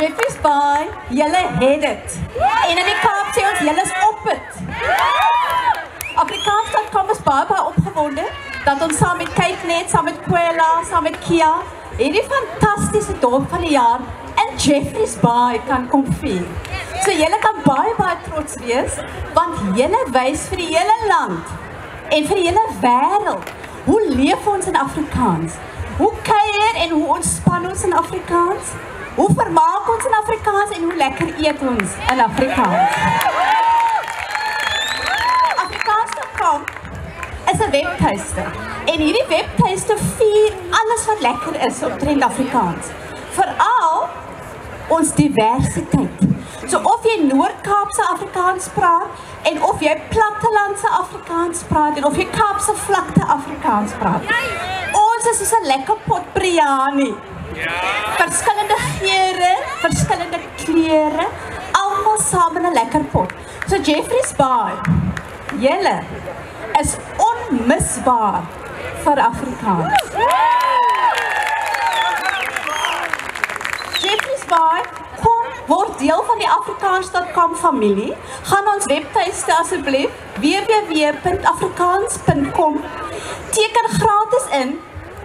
Jeffreys Bay, julle het dit. En in die Kaap sê ons, julle is op het. Afrikaans.com is baie opgewonde, dat ons saam met KakeNet, saam met Kwela, saam met Kia, hierdie fantastiese dorp van die jaar in Jeffreys Bay kan kom vier. So julle kan baie trots wees, want julle wys vir die hele land en vir die hele wêreld, hoe leef ons in Afrikaans? Hoe kuier en hoe ontspan ons in Afrikaans? Hoe vermaak ons in Afrikaans en hoe lekker eet ons in Afrikaans? Afrikaans.com is 'n webtuiste en hierdie webtuiste vier alles wat lekker is omtrent Afrikaans. Veral ons diversiteit. So of jy Noord-Kaapse Afrikaans praat en of jy Plattelandse Afrikaans praat en of jy Kaapse vlakte Afrikaans praat. Ons is soos 'n lekker pot biryani. Verskillende geure, verskillende kleure, almal saam in 'n lekker pot. So Jeffreys Bay, julle is onmisbaar vir Afrikaans. Jeffreys Bay, kom word deel van die Afrikaans.com familie. Gaan ons webtuiste asseblief www.afrikaans.com. Teken gratis in.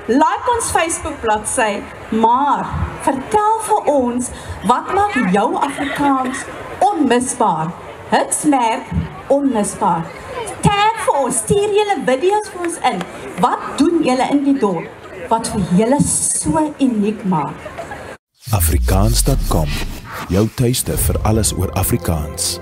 Like ons Facebook bladsy, maar vertel vir ons wat maak jou Afrikaans onmisbaar. Hitsmerk onmisbaar. Tag vir ons, stuur julle video's vir ons in. Wat doen julle in die dorp wat vir julle so uniek maak? Afrikaans.com, jou tuiste vir alles oor Afrikaans.